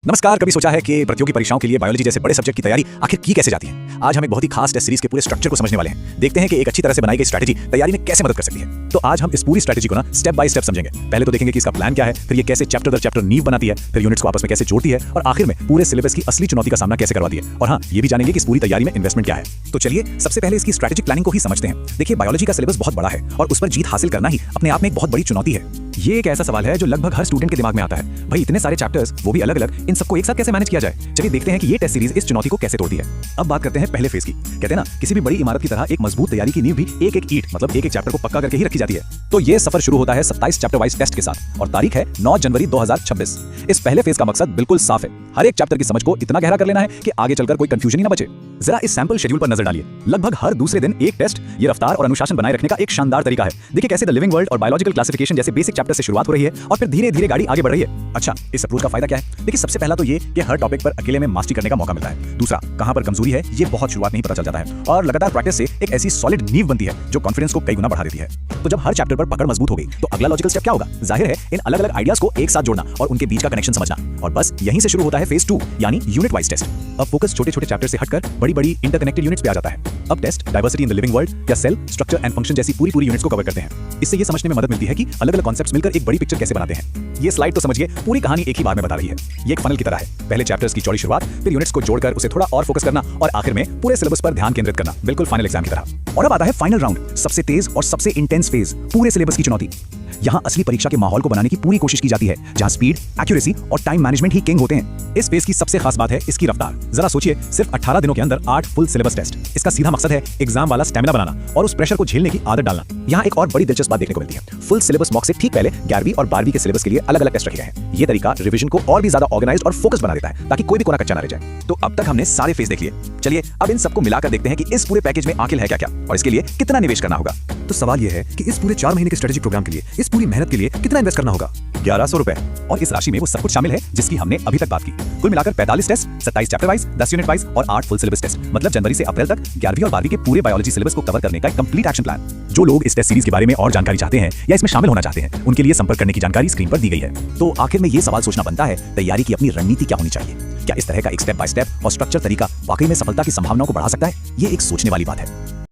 नमस्कार। कभी सोचा है कि प्रतियोगी परीक्षाओं के लिए बायोलॉजी जैसे बड़े सब्जेक्ट की तैयारी आखिर की कैसे जाती है? आज हम एक बहुत ही खास टेस्ट सीरीज के पूरे स्ट्रक्चर को समझने वाले हैं। देखते हैं कि एक अच्छी तरह से बनाई गई स्ट्रैटेजी तैयारी में कैसे मदद कर सकती है। तो आज हम इस पूरी स्ट्रैटेजी को स्टेप बाय स्टेप समझेंगे। पहले तो देखेंगे कि इसका प्लान क्या है, फिर ये कैसे चैप्टर दर चैप्टर नींव बनाती है, फिर यूनिट्स को आपस में कैसे जोड़ती है और आखिर में पूरे सिलेबस की असली चुनौती का सामना कैसे करवाती है। और हाँ, ये भी जानेंगे कि इस पूरी तैयारी में इन्वेस्टमेंट क्या है। तो चलिए सबसे पहले इसकी स्ट्रैटेजिक प्लानिंग को ही समझते हैं। देखिए, बायोलॉजी का सिलेबस बहुत बड़ा है और उस पर जीत हासिल करना ही अपने आप में एक बहुत बड़ी चुनौती है। ये एक ऐसा सवाल है जो लगभग हर स्टूडेंट के दिमाग में आता है। भाई, इतने सारे चैप्टर्स, वो भी अलग अलग, इन सबको एक साथ कैसे मैनेज किया जाए? चलिए देखते हैं कि ये टेस्ट सीरीज इस चुनौती को कैसे तोड़ती है। अब बात करते हैं पहले फेज की। कहते हैं ना, किसी भी बड़ी इमारत की तरह एक मजबूत तैयारी की नींव भी एक एक ईंट मतलब एक एक चैप्टर को पक्का करके ही रखी जाती है। तो ये सफर शुरू होता है 27 चैप्टर वाइज टेस्ट के साथ और तारीख है 9 जनवरी 2026। इस पहले फेज का मकसद बिल्कुल साफ है, हर एक चैप्टर की समझ को इतना गहरा कर लेना है कि आगे चलकर कोई कंफ्यूजन ही ना बचे। जरा इस सैंपल शेड्यूल पर नजर डालिए। लगभग हर दूसरे दिन एक टेस्ट। ये रफ्तार और अनुशासन बनाए रखने का एक शानदार तरीका है। देखिए कैसे द लिविंग वर्ल्ड और बायोलॉजिकल क्लासिफिकेशन जैसे बेसिक चैप्टर से शुरुआत हो रही है और फिर धीरे धीरे गाड़ी आगे बढ़ रही है। अच्छा, इस अप्रोच का फायदा क्या है? देखिए, सबसे पहला तो ये कि हर टॉपिक पर अकेले में मास्टरी करने का मौका मिलता है। दूसरा, कहां पर कमजोरी है ये बहुत शुरुआत में ही पता चल जाता है और लगातार प्रैक्टिस से एक ऐसी सॉलिड नींव बनती है जो कॉन्फिडेंस को कई गुना बढ़ा देती है। तो जब हर चैप्टर पर पकड़ मजबूत हो गई तो अगला लॉजिकल स्टेप क्या होगा? जाहिर है, इन अलग अलग आइडियाज को एक साथ जोड़ना और उनके बीच का कनेक्शन समझना। और बस यहीं से शुरू होता है फेज 2 यानी यूनिट वाइज टेस्ट। अब फोकस छोटे छोटे चैप्टर से हटकर बड़ी बड़ी इंटरकनेक्टेड यूनिट्स पे आ जाता है। अब test diversity in the living world या सेल, स्ट्रक्चर एंड फंक्शन जैसी पूरी यूनिट्स को कवर करते हैं। इससे ये समझने में मदद मिलती है कि अलग अलग कॉन्सेप्ट्स मिलकर एक बड़ी पिक्चर कैसे बनाते हैं। ये स्लाइड तो समझिए पूरी कहानी एक ही बार में बता रही है। ये एक फनल की तरह है। पहले चैप्टर्स की चौड़ी शुरुआत, फिर यूनिट्स को जोड़कर उसे थोड़ा और फोकस करना और आखिर में पूरे सिलेबस पर ध्यान केंद्रित करना, बिल्कुल फाइनल एग्जाम की तरह। और अब आता है फाइनल राउंड, सबसे तेज और सबसे इंटेंस फेज, पूरे सिलेबस की चुनौती। यहाँ असली परीक्षा के माहौल को बनाने की पूरी कोशिश की जाती है, जहाँ स्पीड, एक्यूरेसी और टाइम मैनेजमेंट ही किंग होते हैं। इस फेज की सबसे खास बात है इसकी रफ्तार। जरा सोचिए, सिर्फ 18 दिनों के अंदर 8 फुल सिलेबस टेस्ट। इसका सीधा मकसद है एग्जाम वाला स्टैमिना बनाना और उस प्रेशर को झेलने की आदत डालना। यहाँ एक और बड़ी दिलचस्प बात देखने को मिलती है। फुल सिलेबस मॉक से ठीक पहले 11वीं और 12वीं के सिलेबस के लिए अलग अलग टेस्ट रखे गए हैं। ये तरीका रिवीजन को और भी ज्यादा ऑर्गेनाइज्ड और फोकस बना देता है ताकि कोई भी कोना कच्चा ना रह जाए। तो अब तक हमने सारे फेज देख लिए। चलिए अब इन सबको मिलाकर देखते हैं कि इस पूरे पैकेज में आखिर है क्या और इसके लिए कितना निवेश करना होगा। तो सवाल यह है कि इस पूरे 4 महीने के स्ट्रेटेजिक प्रोग्राम के लिए, इस पूरी मेहनत के लिए कितना इन्वेस्ट करना होगा? 1100 रुपए। और इस राशि में वो सब कुछ शामिल है जिसकी हमने अभी तक बात की। कुल मिलाकर 45 test, 27 chapter wise, 10 unit wise और 8 फुल सिलेबस टेस्ट। मतलब जनवरी से अप्रैल तक 11वीं और 12वीं के पूरे बायोलॉजी सिलेबस को कवर करने का एक कंप्लीट एक्शन प्लान। जो लोग इस टेस्ट सीरीज के बारे में और जानकारी चाहते हैं या इसमें शामिल होना चाहते हैं, उनके लिए संपर्क करने की जानकारी स्क्रीन पर दी गई है। तो आखिर में ये सवाल सोचना बनता है, तैयारी की अपनी रणनीति क्या होनी चाहिए? क्या इस तरह का एक स्टेप बाय स्टेप और स्ट्रक्चर तरीका वाकई में सफलता की संभावनाओं को बढ़ा सकता है? ये एक सोचने वाली बात है।